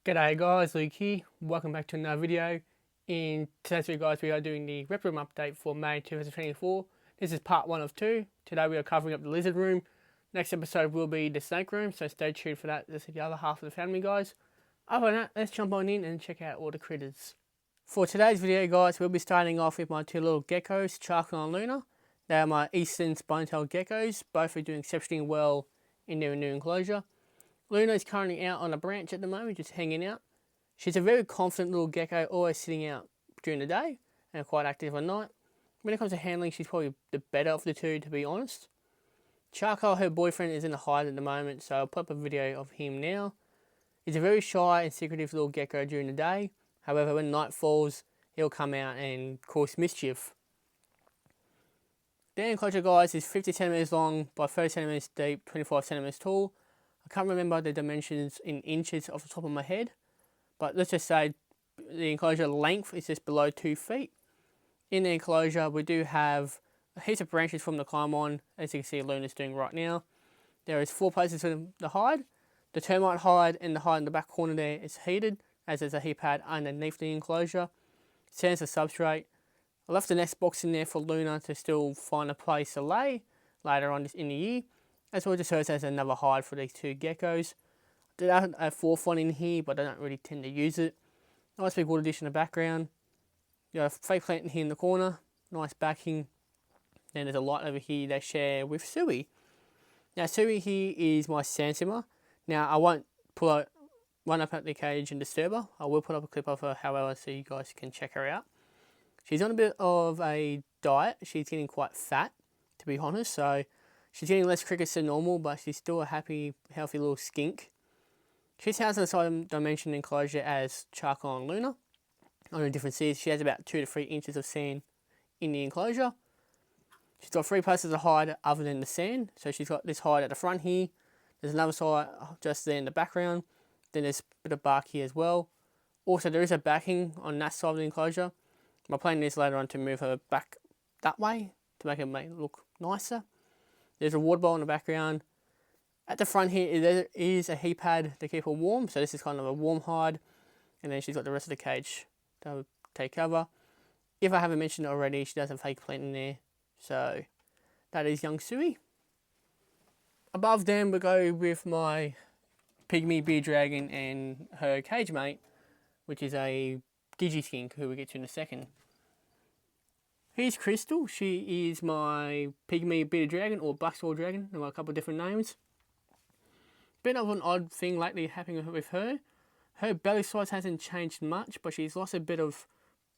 G'day guys, Luke here. Welcome back to another video. In today's video guys, we are doing the Reptile room update for May 2024. This is part 1 of 2. Today we are covering up the lizard room. Next episode will be the snake room, so stay tuned for that. This is the other half of the family guys. Other than that, let's jump on in and check out all the critters. For today's video guys, we'll be starting off with my two little geckos, Charcoal and Luna. They are my eastern spine-tailed geckos. Both are doing exceptionally well in their new enclosure. Luna is currently out on a branch at the moment, just hanging out. She's a very confident little gecko, always sitting out during the day and quite active at night. When it comes to handling, she's probably the better of the two, to be honest. Charcoal, her boyfriend, is in the hide at the moment, so I'll put up a video of him now. He's a very shy and secretive little gecko during the day. However, when night falls, he'll come out and cause mischief. The enclosure, guys, is 50 centimeters long by 30 centimeters deep, 25 centimeters tall. I can't remember the dimensions in inches off the top of my head, but let's just say the enclosure length is just below 2 feet. In the enclosure, we do have heaps of branches from the climb on, as you can see Luna's doing right now. There is 4 places for the hide. The termite hide and the hide in the back corner there is heated, as there's a heat pad underneath the enclosure. Sand's the substrate. I left the nest box in there for Luna to still find a place to lay later on in the year, as well just serves as another hide for these two geckos. I did have a 4th one in here, but I don't really tend to use it. Nice big wood dish in the background. You have a fake plant in here in the corner. Nice backing. Then there's a light over here they share with Suzie. Now Suzie here is my sand simmer. Now I won't run up at the cage and disturb her. I will put up a clip of her, however, so you guys can check her out. She's on a bit of a diet. She's getting quite fat, to be honest, so she's getting less crickets than normal, but she's still a happy, healthy little skink. She's housed in the same dimension enclosure as Charcoal and Luna. Only difference is she has about 2 to 3 inches of sand in the enclosure. She's got 3 places to hide other than the sand. So she's got this hide at the front here. There's another side just there in the background. Then there's a bit of bark here as well. Also, there is a backing on that side of the enclosure. My plan is later on to move her back that way to make it look nicer. There's a water bowl in the background. At the front here, there is a heat pad to keep her warm. So this is kind of a warm hide. And then she's got the rest of the cage to take cover. If I haven't mentioned it already, she does have a fake plant in there. So that is young Suzie. Above them, we go with my Pygmy beard dragon and her cage mate, which is a skink, who we'll get to in a second. Here's Crystal. She is my Pygmy bearded dragon, or bucksaw dragon. There are a couple of different names. Bit of an odd thing lately happening with her. Her belly size hasn't changed much, but she's lost a bit of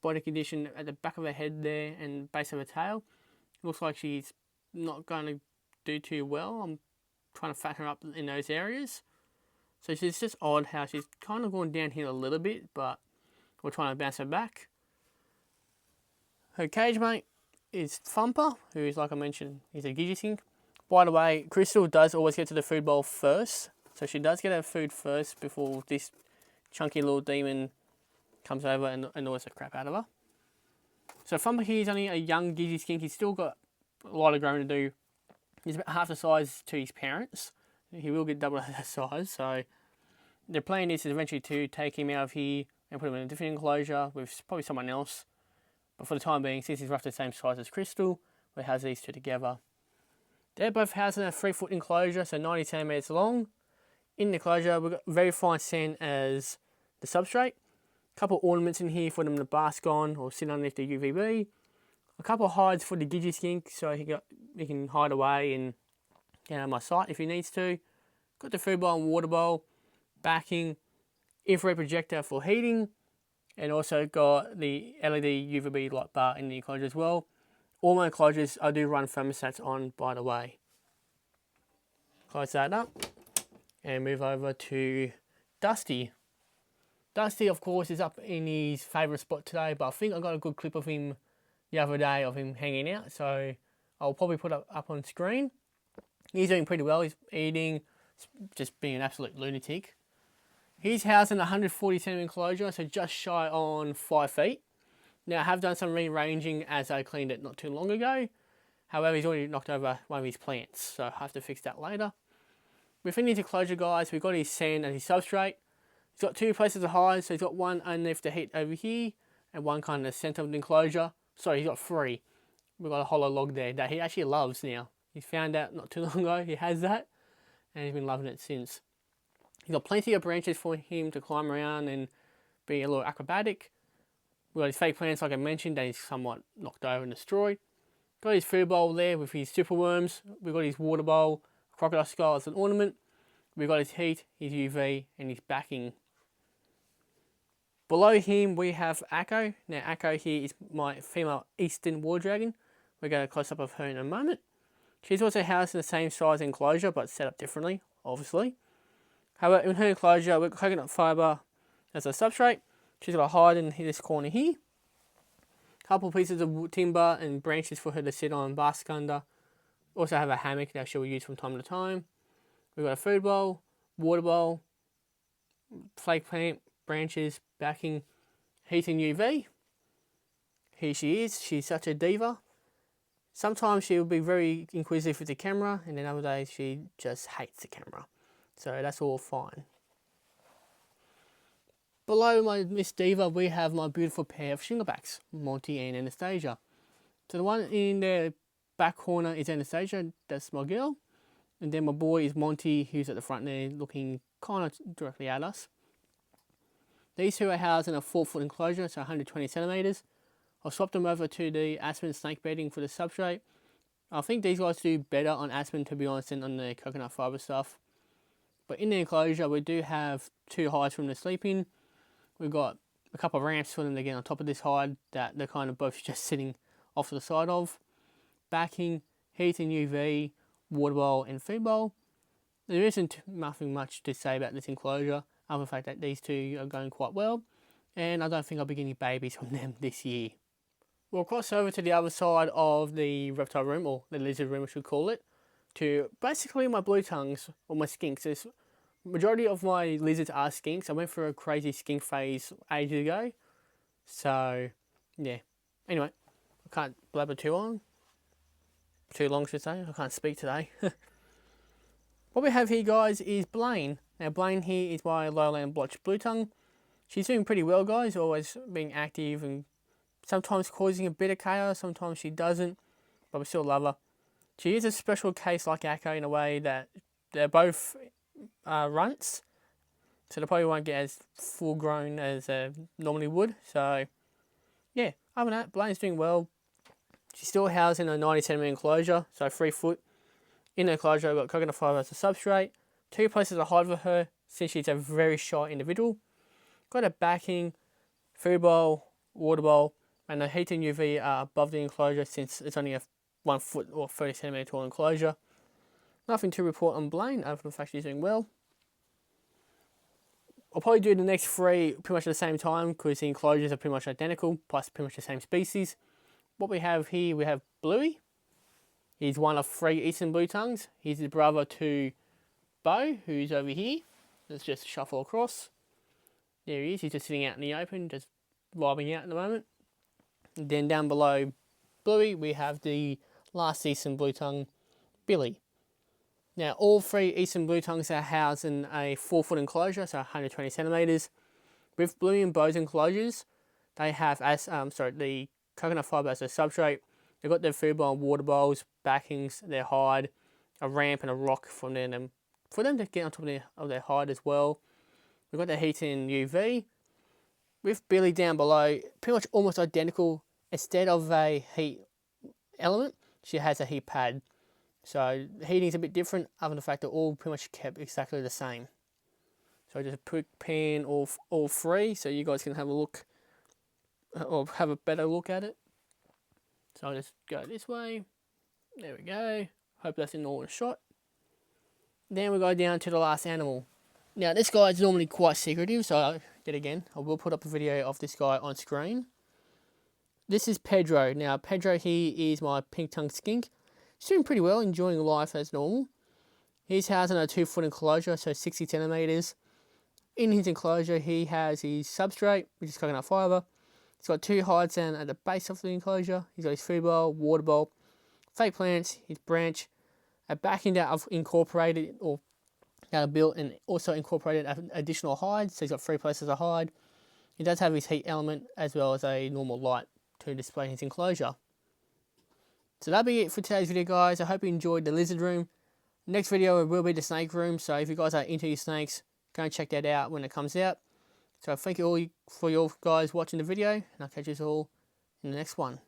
body condition at the back of her head there and base of her tail. Looks like she's not going to do too well. I'm trying to fatten her up in those areas. So it's just odd how she's kind of gone down here a little bit, but we're trying to bounce her back. Her cage mate is Thumper, who is, like I mentioned, he's a skink. By the way, Crystal does always get to the food bowl first. So she does get her food first before this chunky little demon comes over and annoys the crap out of her. So Thumper here is only a young skink. He's still got a lot of growing to do. He's about half the size to his parents. He will get double that size. So the plan is eventually to take him out of here and put him in a different enclosure with probably someone else. But for the time being, since he's roughly the same size as Crystal, we house these two together. They're both housed in a 3-foot enclosure, so 90 centimeters long. In the enclosure, we've got very fine sand as the substrate. A couple of ornaments in here for them to bask on or sit underneath the UVB. A couple of hides for the skink, so he can hide away and get out of my sight if he needs to. Got the food bowl and water bowl, backing, infrared projector for heating, and also got the LED UVB light bar in the enclosure as well. All my enclosures, I do run thermostats on, by the way. Close that up and move over to Dusty. Dusty, of course, is up in his favourite spot today, but I think I got a good clip of him the other day of him hanging out, so I'll probably put it up on screen. He's doing pretty well. He's eating, just being an absolute lunatic. He's housed in a 140 centimeter enclosure, so just shy on 5 feet. Now, I have done some rearranging as I cleaned it not too long ago. However, he's already knocked over one of his plants, so I have to fix that later. Within his enclosure, guys, we've got his sand and his substrate. He's got 2 places to hide, so he's got one underneath the heat over here, and one kind of in the centre of the enclosure. Sorry, he's got 3. We've got a hollow log there that he actually loves now. He found out not too long ago he has that, and he's been loving it since. He's got plenty of branches for him to climb around and be a little acrobatic. We've got his fake plants, like I mentioned, that he's somewhat knocked over and destroyed. Got his food bowl there with his super worms. We've got his water bowl, crocodile skull as an ornament. We've got his heat, his UV, and his backing. Below him we have Echo. Now Echo here is my female eastern war dragon. We're going to close up of her in a moment. She's also housed in the same size enclosure, but set up differently, obviously. However, in her enclosure, we've got coconut fibre as a substrate. She's got a hide in this corner here. Couple pieces of timber and branches for her to sit on and bask under. Also have a hammock that she'll use from time to time. We've got a food bowl, water bowl, flake plant, branches, backing, heat and UV. Here she is. She's such a diva. Sometimes she'll be very inquisitive with the camera, and then other days she just hates the camera. So that's all fine. Below my Miss Diva, we have my beautiful pair of Shinglebacks, Monty and Anastasia. So the one in the back corner is Anastasia, that's my girl. And then my boy is Monty, who's at the front there looking kind of directly at us. These two are housed in a 4-foot enclosure, so 120 centimetres. I've swapped them over to the aspen snake bedding for the substrate. I think these guys do better on aspen, to be honest, than on the coconut fibre stuff. But in the enclosure, we do have 2 hides for them to sleep in. We've got a couple of ramps for them to get on top of this hide that they're kind of both just sitting off to the side of. Backing, heat and UV, water bowl and food bowl. There isn't nothing much to say about this enclosure, other than the fact that these two are going quite well. And I don't think I'll be getting babies from them this year. We'll cross over to the other side of the reptile room, or the lizard room I should call it, to basically my blue tongues, or my skinks. There's majority of my lizards are skinks. I went through a crazy skink phase ages ago. So, yeah. Anyway, I can't blabber too long. Too long, should I say. I can't speak today. What we have here, guys, is Blaine. Now, Blaine here is my lowland blotched blue tongue. She's doing pretty well, guys. Always being active and sometimes causing a bit of chaos. Sometimes she doesn't. But we still love her. She is a special case like Echo in a way that they're both runts, so they probably won't get as full grown as they normally would. So yeah, other than that, Blaine's doing well. She's still housed in a 90 centimetre enclosure, so 3 foot. In the enclosure, I've got coconut fibre as a substrate. 2 places to hide for her since she's a very shy individual. Got a backing, food bowl, water bowl, and the heat and UV are above the enclosure since it's only a 1 foot or 30 centimetre tall enclosure. Nothing to report on Blaine, other than the fact she's doing well. I'll probably do the next 3 pretty much at the same time, because the enclosures are pretty much identical, plus pretty much the same species. What we have here, we have Bluey. He's one of 3 eastern blue tongues. He's the brother to Bo, who's over here. Let's just shuffle across. There he is, he's just sitting out in the open, just vibing out at the moment. And then down below Bluey, we have the last eastern blue tongue, Billy. Now, all 3 eastern blue tongues are housed in a 4-foot enclosure, so 120 centimetres. With Bluey and Bo's enclosures, they have the coconut fibre as a substrate. They've got their food bowl and water bowls, backings, their hide, a ramp and a rock for them to get on top of their hide as well. We've got their heat and UV. With Billy down below, pretty much almost identical. Instead of a heat element, she has a heat pad. So the heating is a bit different, other than the fact that all pretty much kept exactly the same. So just a quick pan all 3, so you guys can have a look, or have a better look at it. So I'll just go this way. There we go. Hope that's in all the shot. Then we go down to the last animal. Now this guy is normally quite secretive, so yet again, I will put up a video of this guy on screen. This is Pedro. Now Pedro here is my pink-tongued skink. He's doing pretty well, enjoying life as normal. He's housed in a 2-foot enclosure, so 60 centimetres. In his enclosure, he has his substrate, which is coconut fibre. He's got 2 hides down at the base of the enclosure. He's got his food bowl, water bowl, fake plants, his branch, a backing that I've incorporated or built and also incorporated additional hide, so he's got 3 places to hide. He does have his heat element as well as a normal light to display his enclosure. So that'll be it for today's video, guys. I hope you enjoyed the lizard room. Next video will be the snake room, so if you guys are into your snakes, go and check that out when it comes out. So thank you all for you guys watching the video, and I'll catch you all in the next one.